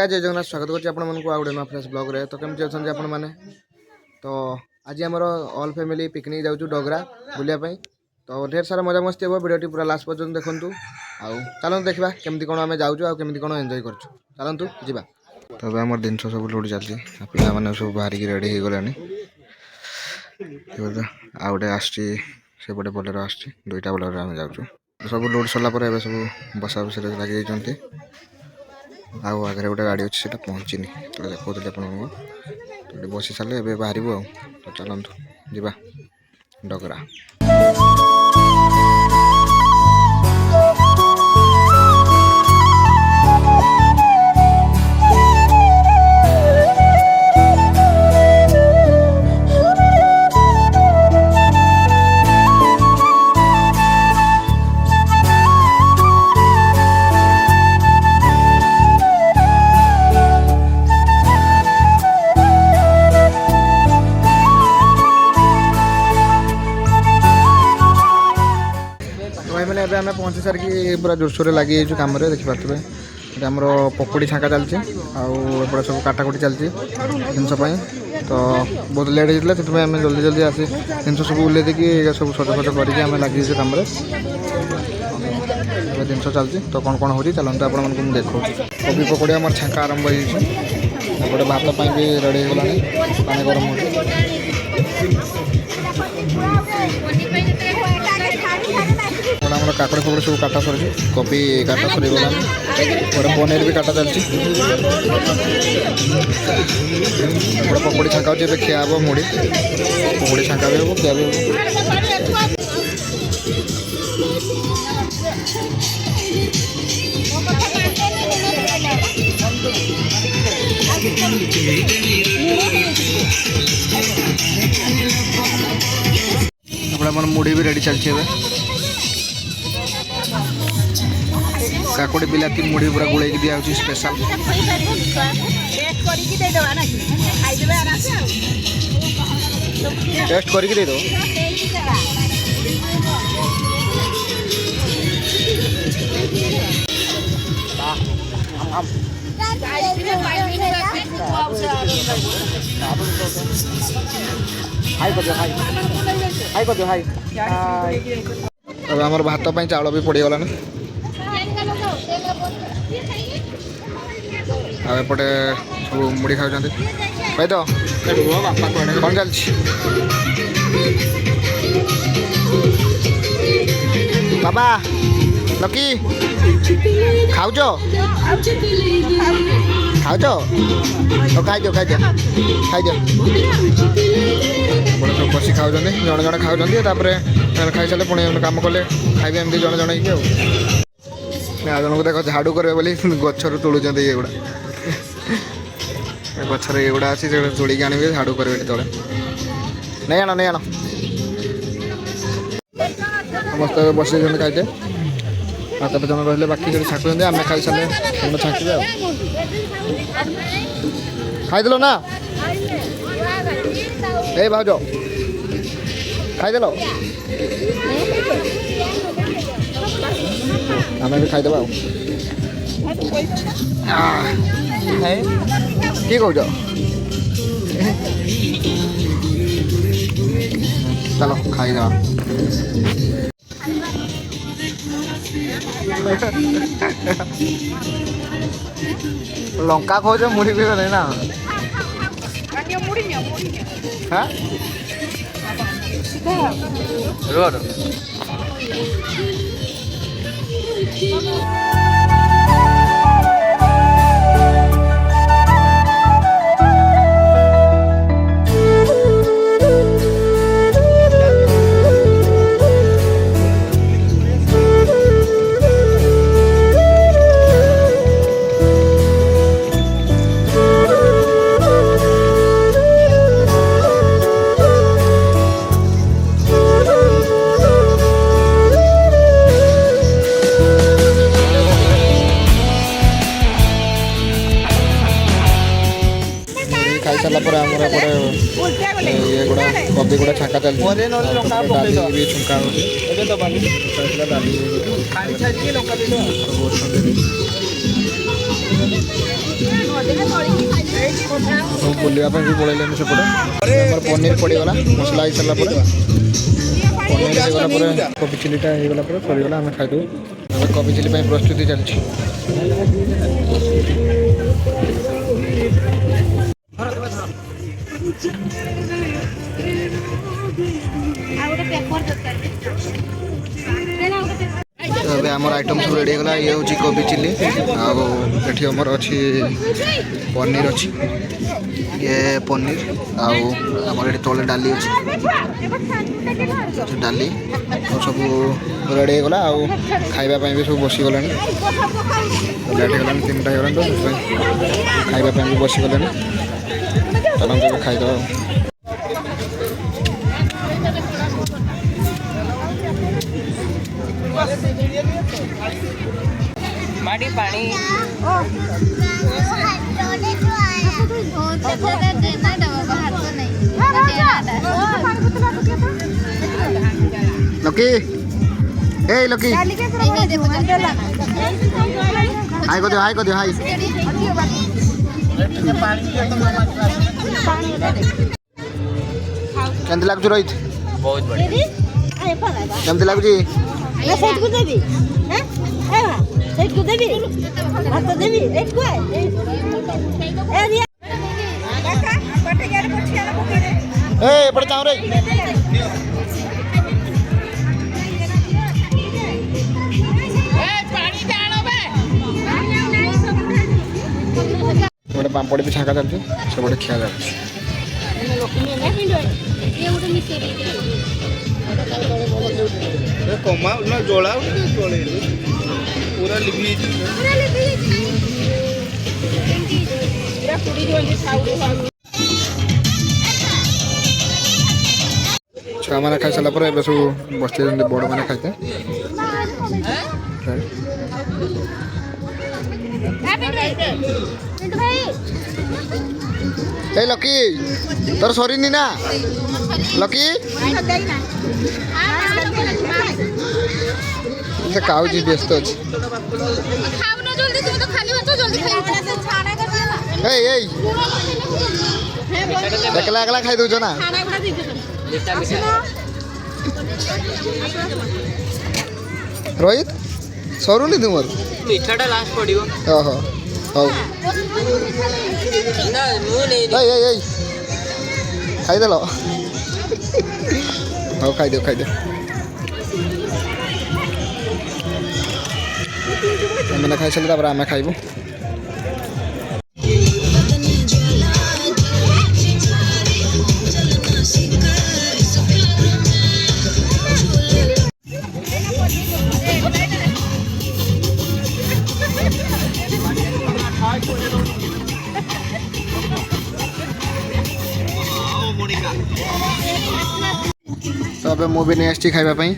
जय जगन्नाथ स्वागत करछि आपण मन को आउडे नुआ फ्रेश ब्लॉग रे। तो केमति अछन आपण माने तो आज हमर ऑल फैमिली पिकनिक जाउछु डोगरा बुलिया पई। तो ढेर सारा मजा मस्ती हो वीडियोटी पूरा लास्ट पर्यंत देखंतु आउ चलन देखबा केमति कोन हमें जाउछु आ केमति कोन एन्जॉय करछु चलंतु जिबा। तो हमर दिन सब लोड चलछि पिला माने सब बाहर की रेडी हे गलानी। तो आउडे आछि से बडे बोलेरो आछि दुईटा बोलेरो हम जाउछु सब लोड सरला पर एबे सब बसा बस रे लागि जंती आउ आगे गोटे गाड़ी अच्छी से पहुँचनी तो देखते तो बसी सारे बाहर तो चलतु जा डगरा। मैंने अभी आम पहुँची सारिकी पूरा जोरसोर लगी कम देखिपे आम पकोड़ी छाँका चलती आउे सब काटाकुटी चलती जिनसपाई तो बहुत लेट होता है आम जल्दी जल्दी आसी जिन सब उल्ले देकी सब सज फज करके लगी कम जिन चलती तो कौन कौन हो चलते आप देखो कोबी पकोड़ी आम छाँका आरंभ होपटे भात भी रेडी होगा पानी गरम हो काकड़ फकड़ सब काटा सर कोबी काटा सरीगला गोटे पनीर भी काटा चलती गोटे पकोड़ी छाँका हो खिया हे मुड़ी पकोड़ी छाँका भी हम खिया भी हम मुड़ी भी रेडी चलती है काकुड़ी बिलाती मुड़ी पूरा गुड़े दिया स्पेशल टेस्ट करके दे दो अब आम भात चाउल भी पड़गला आउटे सब मुड़ी खाऊ भाई तो कौन चलती बाबा लकी खाऊ खाऊ तो खाई खाई बड़े सब बस खाऊ जड़े जड़े खाऊ खाई सारे पुणी कम कले खाइबे एमती जड़े जड़े जन को देख झाड़ू करे बोली गचर तुलुंट ये गुड़ा गचर ये गुड़ा अच्छी तुड़िक आने झाड़ू करे तले नहीं आण नहीं आण समस्त बस खाइते आठ जन रही बाकी जो छाँकुंट आम खाई सारे छाँकबे खाईदेल ना ए भाज खाईदेल आम भी खाईदेवा कि कौच चलो खाईदेवा लंका खोज मुड़ी भी नहीं ना हाँ खाई सारा पर ये गुड़ा कोबी गुड़ा छाँका चलती डाली भी छुंका डाली बुलवाई भी पड़े सेपटे आम पनीर पड़गला मसला हो सारा पनीर होगला कोबी चिलीटा होगला सरीगला आम खाईदे कोबी चिली प्रस्तुति चलती आमर आइटम सब रेडी होगा ये हूँ कोबी चिली आमर अच्छी पनीर अच्छी ये पनीर आमर ये तले डाली अच्छी डाली सब रेडी होगा खावाई भी सब बसीगला लेट होगा 3टा होगा तो खावाई भी बसीगले चलो खाईद माटी पानी लकी ए लकी हाय को दियो हाय केमती लागुच रोहित बहुत बढ़िया केमती लागुच एपटे चाहूँ रे गोटे पापड़ भी छाका चलती सब गोटे खिया जाती कमा जोड़ा पूरा लिपि छुआ मैंने खाई सारा पर सब बस बड़ मैंने खाते ए लकी तोर सरीनी ना लकी खाऊची व्यस्त अच्छी एकला एकला खाई दौच ना रोहित सरुनी तुम मीठाटा लास्ट पड़ियो ओहो हौ ना मु नहीं खाईदेल हौ खाईदियो मैंने खाई सारे आम खाइबू तो अब मुझे नहीं आसी खावाई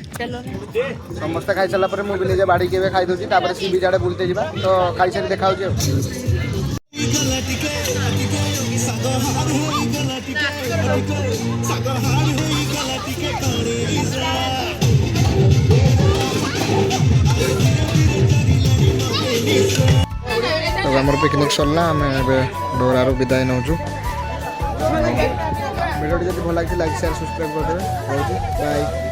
समस्त खाई सारा मुझे निजे बाड़ी के खाई दूसरी सी बीच आड़े बुलते जा तो खाई सारी देखा तो आम पिकनिक सरला आम डोरार विदाय नौ वीडियो जब भल लगे लाइक शेयर सब्सक्राइब करदे बाय।